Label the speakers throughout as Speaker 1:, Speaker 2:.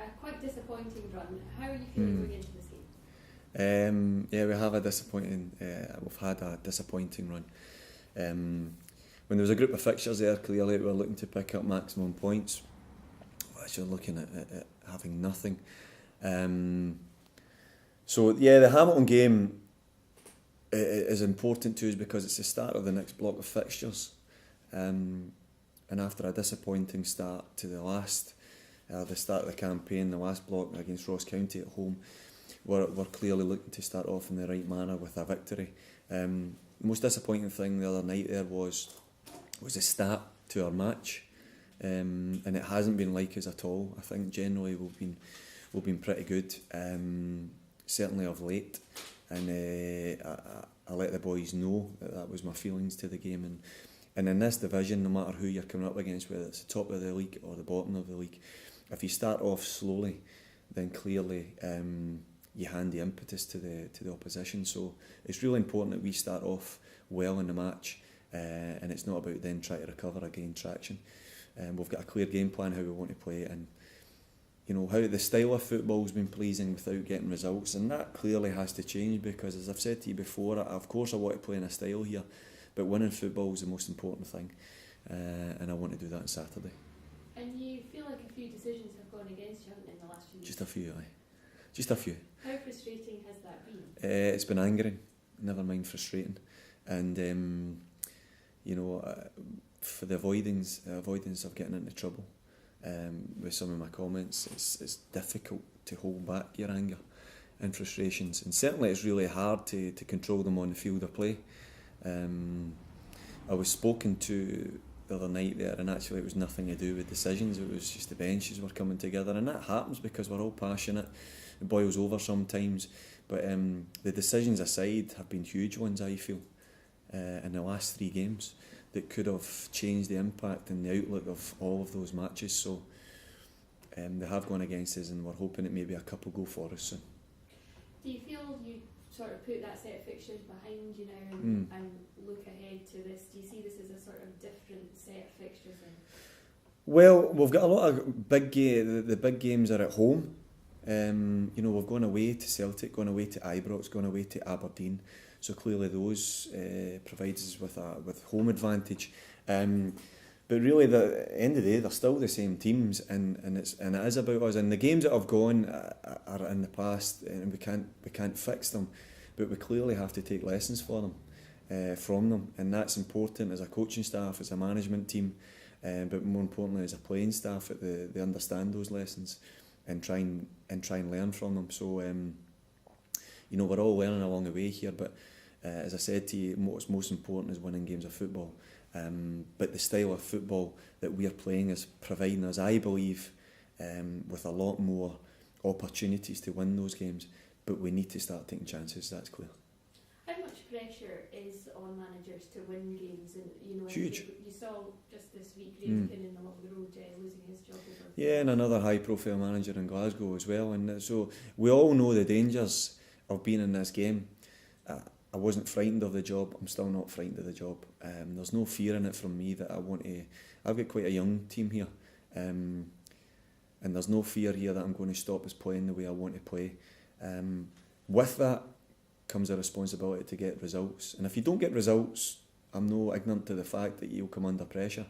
Speaker 1: a quite disappointing run. How are you feeling going into this game?
Speaker 2: Yeah, we've had a disappointing run. When there was a group of fixtures there, clearly we were looking to pick up maximum points. We're actually looking at having nothing. So yeah, the Hamilton game is important to us because it's the start of the next block of fixtures. And after a disappointing start to the start of the campaign, the last block against Ross County at home, we're clearly looking to start off in the right manner with a victory. The most disappointing thing the other night there was the start to our match, and it hasn't been like us at all. I think generally we've been pretty good, certainly of late, and I let the boys know that was my feelings to the game. And in this division, no matter who you're coming up against, whether it's the top of the league or the bottom of the league, if you start off slowly, then clearly you hand the impetus to the opposition. So it's really important that we start off well in the match, and it's not about then trying to recover or gain traction. We've got a clear game plan how we want to play it, and you know how the style of football's been pleasing without getting results, and that clearly has to change because, as I've said to you before, of course I want to play in a style here, but winning football is the most important thing, and I want to do that on Saturday.
Speaker 1: And you feel like a few decisions have gone against you, haven't they, in the last few weeks?
Speaker 2: Just a few, aye. Just a few.
Speaker 1: How frustrating has that been?
Speaker 2: It's been angering, never mind frustrating, and for the avoidance of getting into trouble with some of my comments, it's difficult to hold back your anger and frustrations, and certainly it's really hard to control them on the field of play. I was spoken to the other night there, and actually it was nothing to do with decisions, it was just the benches were coming together, and that happens because we're all passionate. It boils over sometimes, but the decisions aside have been huge ones, I feel, in the last 3 games that could have changed the impact and the outlook of all of those matches. So they have gone against us, and we're hoping that maybe a couple go for us soon.
Speaker 1: Do you feel you sort of put that set of fixtures behind you now and look ahead to this? Do you see this as a sort of different set of fixtures?
Speaker 2: Well, we've got a lot of the big games are at home. We've gone away to Celtic, gone away to Ibrox, gone away to Aberdeen. So clearly those provides us with home advantage. But really, at the end of the day, they're still the same teams, and it is about us. And the games that have gone are in the past, and we can't fix them, but we clearly have to take lessons from them, and that's important as a coaching staff, as a management team, but more importantly as a playing staff, that they understand those lessons and try and learn from them. So we're all learning along the way here, but as I said to you, what's most important is winning games of football. But the style of football that we are playing is providing us, I believe, with a lot more opportunities to win those games. But we need to start taking chances, that's clear.
Speaker 1: How much pressure is on managers to win games? And
Speaker 2: huge.
Speaker 1: You saw just this week, Ravekin along the road losing his job over.
Speaker 2: Yeah, and another high-profile manager in Glasgow as well. And so we all know the dangers of being in this game. I wasn't frightened of the job. I'm still not frightened of the job. There's no fear in it from me that I want to. I've got quite a young team here, and there's no fear here that I'm going to stop us playing the way I want to play. With that comes a responsibility to get results, and if you don't get results, I'm no ignorant to the fact that you'll come under pressure.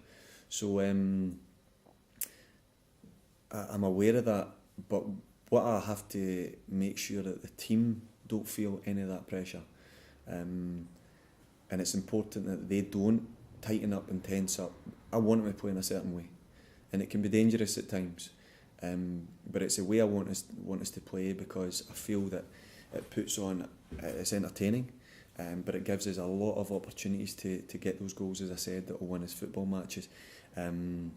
Speaker 2: So I'm aware of that, but what I have to make sure that the team don't feel any of that pressure. And it's important that they don't tighten up and tense up. I want them to play in a certain way, and it can be dangerous at times, but it's the way I want us to play, because I feel that it puts on, it's entertaining, but it gives us a lot of opportunities to get those goals, as I said, that will win us football matches. And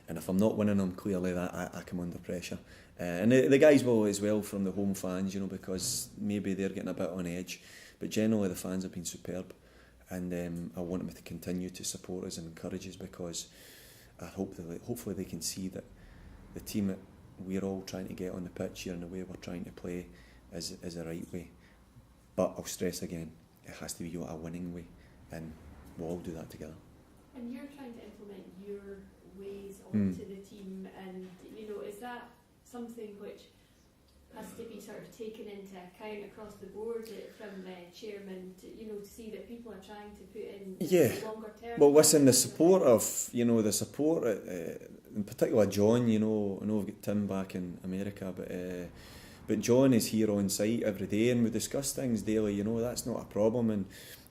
Speaker 2: if I'm not winning them, clearly that I come under pressure. And the guys will as well, from the home fans, because maybe they're getting a bit on edge. But generally the fans have been superb, and I want them to continue to support us and encourage us, because I hope that hopefully they can see that the team that we're all trying to get on the pitch here and the way we're trying to play is the right way. But I'll stress again, it has to be a winning way, and we'll all do that together.
Speaker 1: And you're trying to implement your ways onto the team, and is that something which has to be sort of taken into account across the board from the chairman to, to see that people are trying to put in longer term.
Speaker 2: Well, listen, the support of, in particular John, I know we've got Tim back in America, but John is here on site every day and we discuss things daily, that's not a problem, and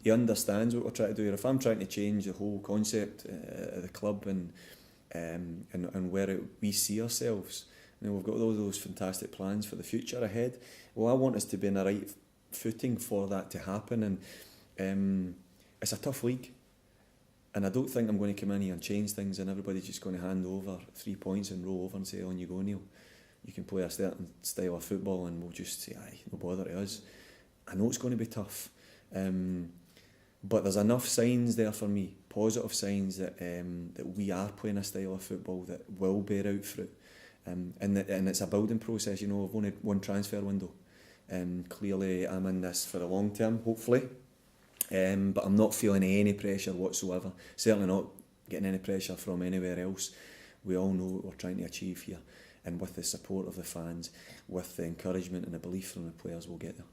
Speaker 2: he understands what we're trying to do. If I'm trying to change the whole concept of the club and where we see ourselves, we've got all those fantastic plans for the future ahead. Well, I want us to be in the right footing for that to happen, and it's a tough league, and I don't think I'm going to come in here and change things and everybody's just going to hand over 3 points and roll over and say, on you go, Neil. You can play a certain style of football and we'll just say, aye, no bother to us. I know it's going to be tough, but there's enough signs there for me, positive signs that we are playing a style of football that will bear out fruit. And it's a building process, I've only had one transfer window. Clearly I'm in this for the long term, hopefully. But I'm not feeling any pressure whatsoever. Certainly not getting any pressure from anywhere else. We all know what we're trying to achieve here. And with the support of the fans, with the encouragement and the belief from the players, we'll get there.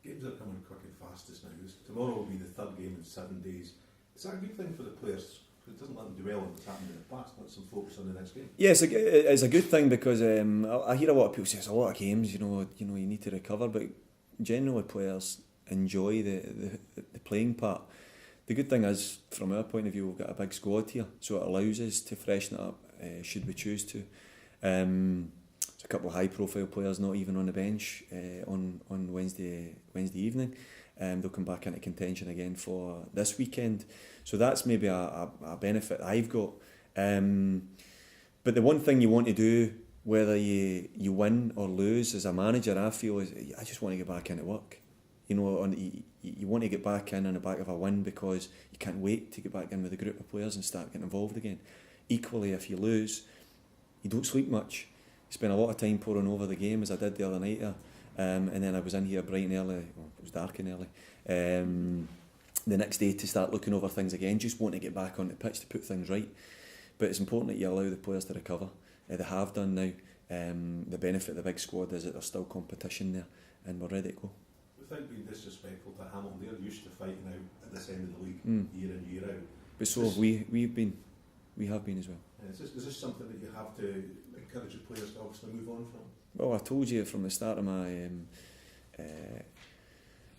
Speaker 3: Games are coming quick and fast just now. Tomorrow will be the third game in 7 days. Is that a good thing for the players? It doesn't let them dwell on what's happened in the past, let them focus on the next game.
Speaker 2: Yes, it's a good thing because I hear a lot of people say it's a lot of games, you need to recover, but generally players enjoy the playing part. The good thing is, from our point of view, we've got a big squad here, so it allows us to freshen it up should we choose to. There's a couple of high-profile players not even on the bench on Wednesday evening. They'll come back into contention again for this weekend. So that's maybe a benefit I've got. But the one thing you want to do, whether you win or lose as a manager, I feel, is I just want to get back into work. You want to get back in on the back of a win because you can't wait to get back in with a group of players and start getting involved again. Equally, if you lose, you don't sleep much. You spend a lot of time poring over the game, as I did the other night there. And then I was in here bright and early, it was dark and early, the next day to start looking over things again, just wanting to get back on the pitch to put things right. But it's important that you allow the players to recover. They have done now. The benefit of the big squad is that there's still competition there and we're ready to go.
Speaker 3: Without being disrespectful to Hamilton, they're used to fighting out at this end of the league year in, year out.
Speaker 2: But so have we been. We have been as well.
Speaker 3: Is this something that you have to encourage the players to obviously move on from?
Speaker 2: Well, I told you from the start of my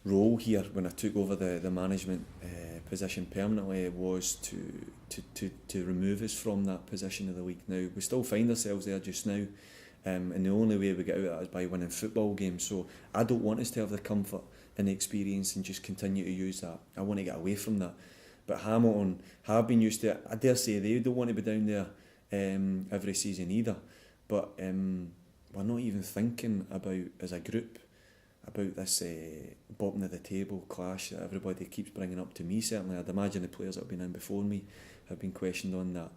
Speaker 2: role here, when I took over the management position permanently, was to remove us from that position of the league. Now, we still find ourselves there just now, and the only way we get out of that is by winning football games. So I don't want us to have the comfort and the experience and just continue to use that. I want to get away from that. But Hamilton have been used to it. I dare say they don't want to be down there every season either. But we're not even thinking about, as a group, about this bottom of the table clash that everybody keeps bringing up to me. Certainly, I'd imagine the players that have been in before me have been questioned on that.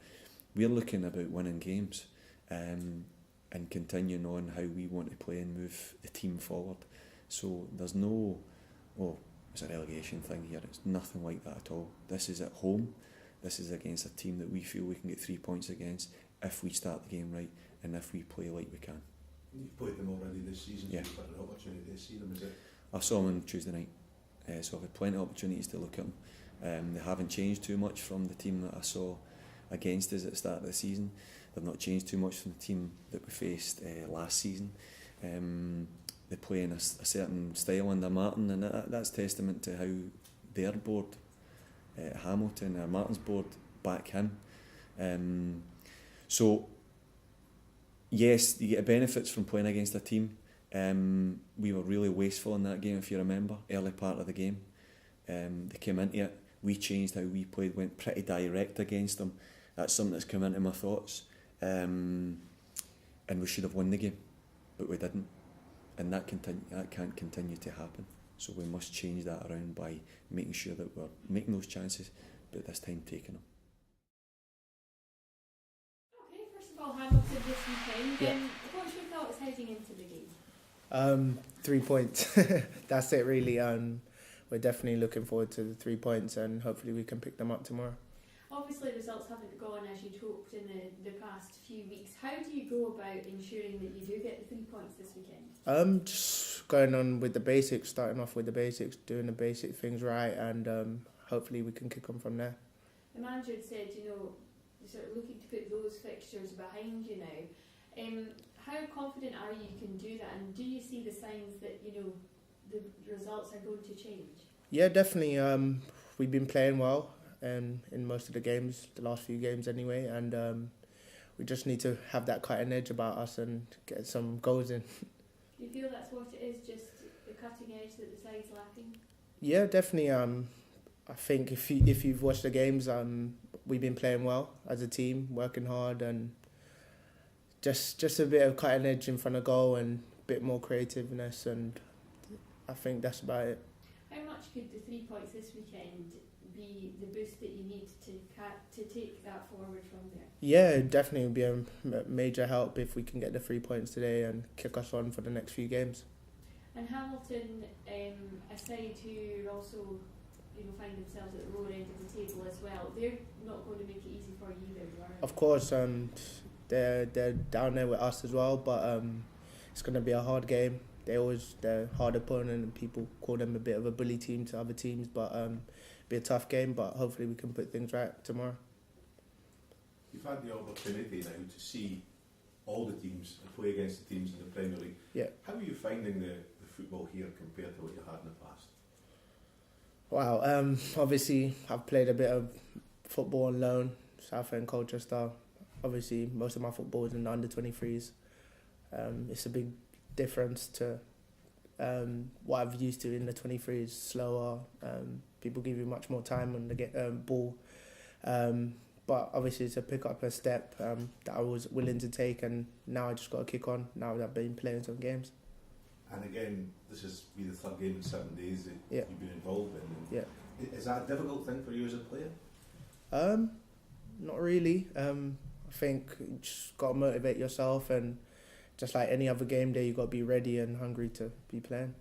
Speaker 2: We're looking about winning games and continuing on how we want to play and move the team forward. So there's no, it's a relegation thing here. It's nothing like that at all. This is at home. This is against a team that we feel we can get 3 points against if we start the game right and if we play like we can.
Speaker 3: You've played them already this season,
Speaker 2: yeah.
Speaker 3: So you've had an opportunity to see them, is it?
Speaker 2: I saw them on Tuesday night, so I've had plenty of opportunities to look at them. They haven't changed too much from the team that I saw against us at the start of the season. They've not changed too much from the team that we faced last season. They play in a certain style under Martin, and that's testament to how their board, Hamilton, Martin's board, back him. So, yes, you get benefits from playing against a team. We were really wasteful in that game, if you remember, early part of the game. They came into it, we changed how we played, went pretty direct against them. That's something that's come into my thoughts. And we should have won the game, but we didn't. And that can't continue to happen. So we must change that around by making sure that we're making those chances, but this time taking them.
Speaker 1: Okay, first of all, Hamilton this weekend. What's your thoughts heading into the game?
Speaker 4: 3 points. That's it, really. We're definitely looking forward to the 3 points, and hopefully we can pick them up tomorrow.
Speaker 1: Obviously, results haven't gone as you'd hoped in the past few weeks. How do you go about ensuring that you do get the 3 points this weekend?
Speaker 4: Just going on with the basics, starting off with the basics, doing the basic things right, and hopefully we can kick on from there.
Speaker 1: The manager had said, you're sort of looking to put those fixtures behind you now. How confident are you can do that, and do you see the signs that the results are going to change?
Speaker 4: Yeah, definitely. We've been playing well in most of the games, the last few games anyway, and we just need to have that cutting edge about us and get some goals in.
Speaker 1: Do you feel that's what it is, just the cutting edge that the side's lacking?
Speaker 4: Yeah, definitely. I think if you've watched the games, we've been playing well as a team, working hard, and just a bit of cutting edge in front of goal and a bit more creativeness, and I think that's about it.
Speaker 1: How much could the 3 points this weekend be the boost that you need to take that forward from there?
Speaker 4: Yeah, it definitely would be a major help if we can get the 3 points today and kick us on for the next few games.
Speaker 1: And Hamilton, aside, who also find themselves at the lower end of the table as well, they're not going to make it easy for you either, are they?
Speaker 4: Of course, they're down there with us as well, but it's going to be a hard game. They're a hard opponent, and people call them a bit of a bully team to other teams, but be a tough game, but hopefully we can put things right tomorrow.
Speaker 3: You've had the opportunity now to see all the teams and play against the teams in the Premier League.
Speaker 4: Yeah.
Speaker 3: How are you finding the football here compared to what you had in the past?
Speaker 4: Wow, obviously I've played a bit of football on loan, Southend, Colchester. Obviously most of my football is in the under-23s. It's a big difference to what I've used to in the 23s, slower. People give you much more time on the ball. But obviously it's a pick up a step that I was willing to take, and now I just got to kick on now that I've been playing some games.
Speaker 3: And again, this is be the third game in 7 days that
Speaker 4: Yeah.
Speaker 3: you've been involved in.
Speaker 4: Yeah.
Speaker 3: Is that a difficult thing for you as a player?
Speaker 4: Not really. I think you just got to motivate yourself, and just like any other game day, you got to be ready and hungry to be playing.